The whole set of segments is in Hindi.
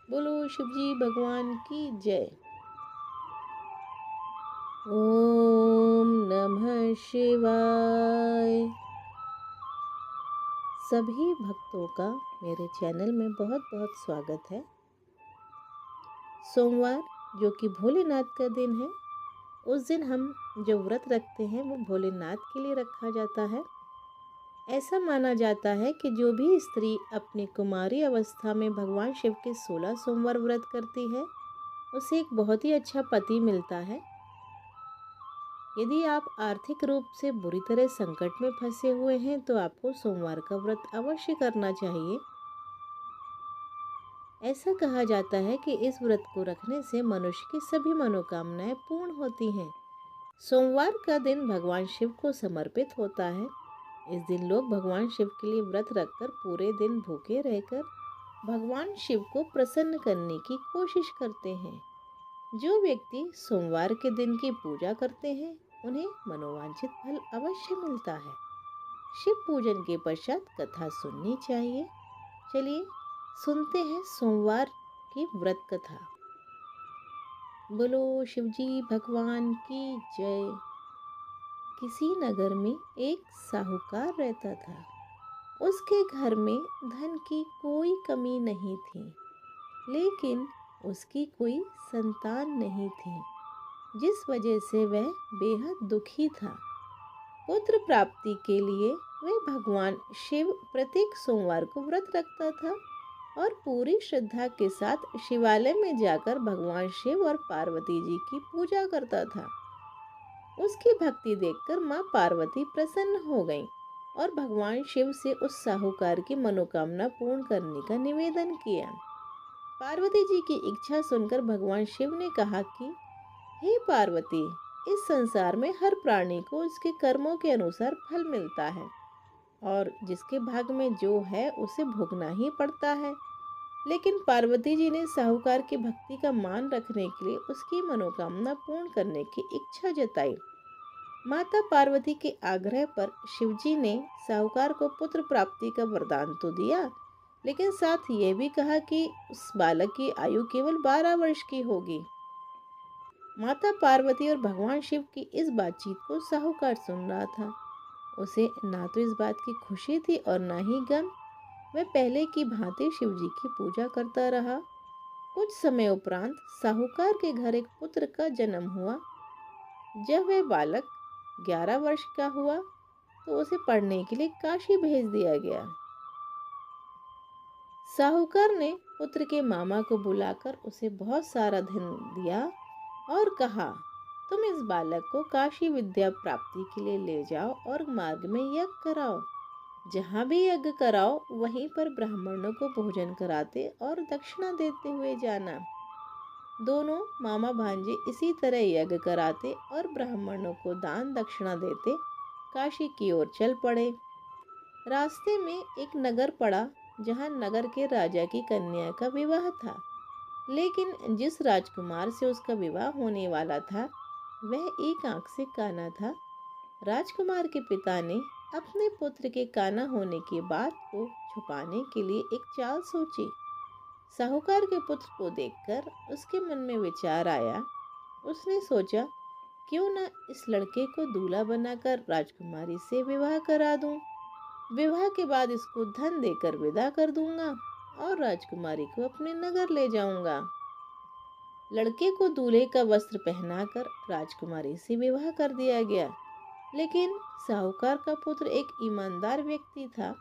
बोलो शिवजी भगवान की जय। ओम नमः शिवाय। सभी भक्तों का मेरे चैनल में बहुत बहुत स्वागत है। सोमवार जो कि भोलेनाथ का दिन है, उस दिन हम जो व्रत रखते हैं वो भोलेनाथ के लिए रखा जाता है। ऐसा माना जाता है कि जो भी स्त्री अपनी कुमारी अवस्था में भगवान शिव के 16 सोमवार व्रत करती है, उसे एक बहुत ही अच्छा पति मिलता है। यदि आप आर्थिक रूप से बुरी तरह संकट में फंसे हुए हैं तो आपको सोमवार का व्रत अवश्य करना चाहिए। ऐसा कहा जाता है कि इस व्रत को रखने से मनुष्य की सभी मनोकामनाएं पूर्ण होती हैं। सोमवार का दिन भगवान शिव को समर्पित होता है। इस दिन लोग भगवान शिव के लिए व्रत रखकर पूरे दिन भूखे रहकर भगवान शिव को प्रसन्न करने की कोशिश करते हैं। जो व्यक्ति सोमवार के दिन की पूजा करते हैं, उन्हें मनोवांछित फल अवश्य मिलता है। शिव पूजन के पश्चात कथा सुननी चाहिए। चलिए सुनते हैं सोमवार की व्रत कथा। बोलो शिवजी भगवान की जय। किसी नगर में एक साहूकार रहता था। उसके घर में धन की कोई कमी नहीं थी, लेकिन उसकी कोई संतान नहीं थी, जिस वजह से वह बेहद दुखी था। पुत्र प्राप्ति के लिए वह भगवान शिव प्रत्येक सोमवार को व्रत रखता था और पूरी श्रद्धा के साथ शिवालय में जाकर भगवान शिव और पार्वती जी की पूजा करता था। उसकी भक्ति देखकर माँ पार्वती प्रसन्न हो गईं और भगवान शिव से उस साहूकार की मनोकामना पूर्ण करने का निवेदन किया। पार्वती जी की इच्छा सुनकर भगवान शिव ने कहा कि हे पार्वती, इस संसार में हर प्राणी को उसके कर्मों के अनुसार फल मिलता है और जिसके भाग में जो है उसे भोगना ही पड़ता है। लेकिन पार्वती जी ने साहूकार की भक्ति का मान रखने के लिए उसकी मनोकामना पूर्ण करने की इच्छा जताई। माता पार्वती के आग्रह पर शिवजी ने साहूकार को पुत्र प्राप्ति का वरदान तो दिया, लेकिन साथ ये भी कहा कि उस बालक की आयु केवल 12 वर्ष की होगी। माता पार्वती और भगवान शिव की इस बातचीत को साहूकार सुन रहा था। उसे ना तो इस बात की खुशी थी और ना ही गम। वह पहले की भांति शिवजी की पूजा करता रहा। कुछ समय उपरांत साहूकार के घर एक पुत्र का जन्म हुआ। जब वह बालक 11 वर्ष का हुआ तो उसे पढ़ने के लिए काशी भेज दिया गया। साहूकार ने पुत्र के मामा को बुलाकर उसे बहुत सारा धन दिया और कहा, तुम इस बालक को काशी विद्या प्राप्ति के लिए ले जाओ और मार्ग में यज्ञ कराओ। जहाँ भी यज्ञ कराओ वहीं पर ब्राह्मणों को भोजन कराते और दक्षिणा देते हुए जाना। दोनों मामा भांजे इसी तरह यज्ञ कराते और ब्राह्मणों को दान दक्षिणा देते काशी की ओर चल पड़े। रास्ते में एक नगर पड़ा जहाँ नगर के राजा की कन्या का विवाह था, लेकिन जिस राजकुमार से उसका विवाह होने वाला था वह एक आंख से काना था। राजकुमार के पिता ने अपने पुत्र के काना होने की बात को छुपाने के लिए एक चाल सोची। साहूकार के पुत्र को देखकर उसके मन में विचार आया। उसने सोचा, क्यों न इस लड़के को दूल्हा बनाकर राजकुमारी से विवाह करा दूं। विवाह के बाद इसको धन देकर विदा कर दूंगा और राजकुमारी को अपने नगर ले जाऊंगा। लड़के को दूल्हे का वस्त्र पहनाकर राजकुमारी से विवाह कर दिया गया, लेकिन साहूकार का पुत्र एक ईमानदार व्यक्ति था।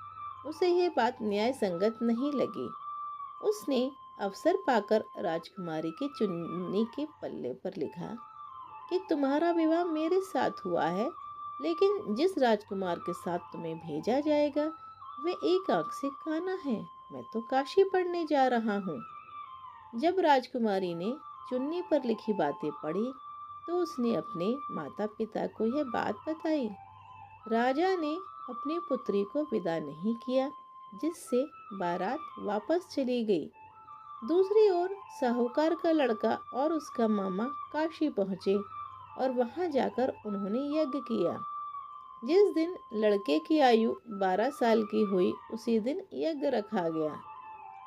उसे यह बात न्याय संगत नहीं लगी। उसने अवसर पाकर राजकुमारी की चुन्नी के पल्ले पर लिखा कि तुम्हारा विवाह मेरे साथ हुआ है, लेकिन जिस राजकुमार के साथ तुम्हें भेजा जाएगा वे एक आंख से काना है। मैं तो काशी पढ़ने जा रहा हूँ। जब राजकुमारी ने चुन्नी पर लिखी बातें पढ़ी तो उसने अपने माता पिता को यह बात बताई। राजा ने अपनी पुत्री को विदा नहीं किया, जिससे बारात वापस चली गई। दूसरी ओर साहूकार का लड़का और उसका मामा काशी पहुंचे और वहां जाकर उन्होंने यज्ञ किया। जिस दिन लड़के की आयु 12 साल की हुई उसी दिन यज्ञ रखा गया।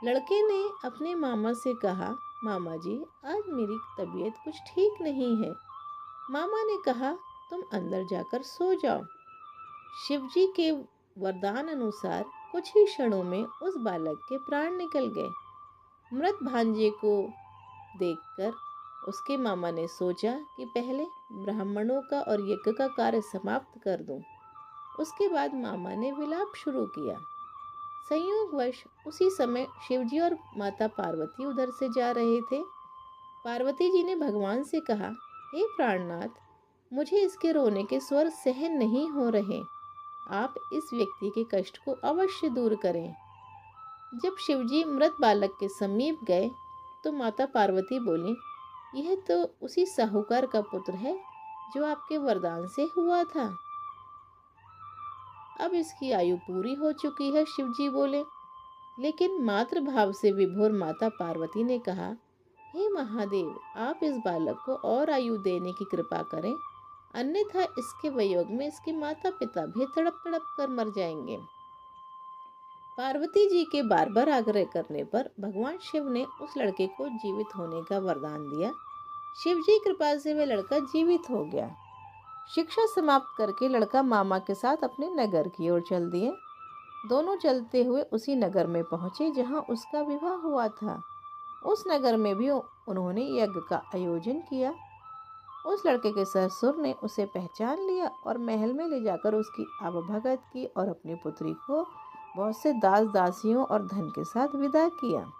लड़के ने अपने मामा से कहा, मामा जी, आज मेरी तबीयत कुछ ठीक नहीं है। मामा ने कहा, तुम अंदर जाकर सो जाओ। शिवजी के वरदान अनुसार कुछ ही क्षणों में उस बालक के प्राण निकल गए। मृत भांजे को देखकर उसके मामा ने सोचा कि पहले ब्राह्मणों का और यज्ञ का कार्य समाप्त कर दूं। उसके बाद मामा ने विलाप शुरू किया। संयोगवश उसी समय शिवजी और माता पार्वती उधर से जा रहे थे। पार्वती जी ने भगवान से कहा, हे प्राणनाथ, मुझे इसके रोने के स्वर सहन नहीं हो रहे। आप इस व्यक्ति के कष्ट को अवश्य दूर करें। जब शिवजी मृत बालक के समीप गए तो माता पार्वती बोली, यह तो उसी साहूकार का पुत्र है जो आपके वरदान से हुआ था। अब इसकी आयु पूरी हो चुकी है, शिवजी बोले। लेकिन मातृभाव से विभोर माता पार्वती ने कहा, हे महादेव, आप इस बालक को और आयु देने की कृपा करें, अन्यथा इसके वियोग में इसके माता पिता भी तड़प तड़प कर मर जाएंगे। पार्वती जी के बार बार आग्रह करने पर भगवान शिव ने उस लड़के को जीवित होने का वरदान दिया। शिव जी कृपा से वह लड़का जीवित हो गया। शिक्षा समाप्त करके लड़का मामा के साथ अपने नगर की ओर चल दिए। दोनों चलते हुए उसी नगर में पहुंचे जहां उसका विवाह हुआ था। उस नगर में भी उन्होंने यज्ञ का आयोजन किया। उस लड़के के ससुर ने उसे पहचान लिया और महल में ले जाकर उसकी आवभगत की और अपनी पुत्री को बहुत से दास दासियों और धन के साथ विदा किया।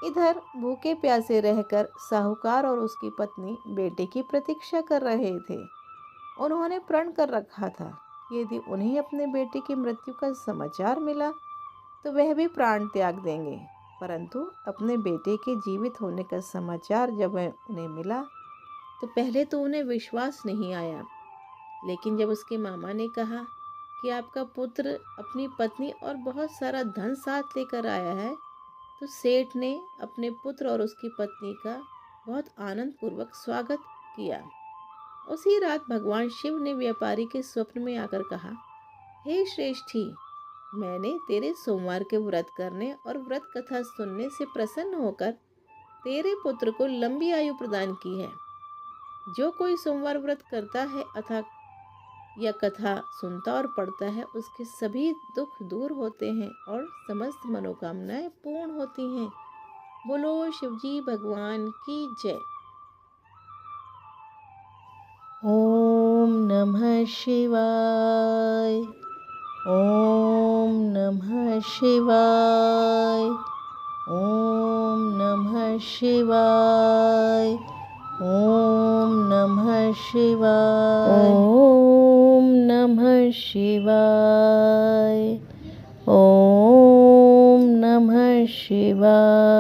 इधर भूखे प्यासे रहकर साहूकार और उसकी पत्नी बेटे की प्रतीक्षा कर रहे थे। उन्होंने प्रण कर रखा था कि यदि उन्हें अपने बेटे की मृत्यु का समाचार मिला तो वह भी प्राण त्याग देंगे। परंतु अपने बेटे के जीवित होने का समाचार जब उन्हें मिला तो पहले तो उन्हें विश्वास नहीं आया। लेकिन जब उसके मामा ने कहा कि आपका पुत्र अपनी पत्नी और बहुत सारा धन साथ लेकर आया है, तो सेठ ने अपने पुत्र और उसकी पत्नी का बहुत आनंद पूर्वक स्वागत किया। उसी रात भगवान शिव ने व्यापारी के स्वप्न में आकर कहा, हे श्रेष्ठी, मैंने तेरे सोमवार के व्रत करने और व्रत कथा सुनने से प्रसन्न होकर तेरे पुत्र को लंबी आयु प्रदान की है। जो कोई सोमवार व्रत करता है अथवा यह कथा सुनता और पढ़ता है, उसके सभी दुख दूर होते हैं और समस्त मनोकामनाएं पूर्ण होती हैं। बोलो शिवजी भगवान की जय। ओम नमः शिवाय। ओम नमः शिवाय। ओम नमः शिवाय। ओम नमः शिवाय। ओम नमः शिवाय। ओम नमः शिवाय।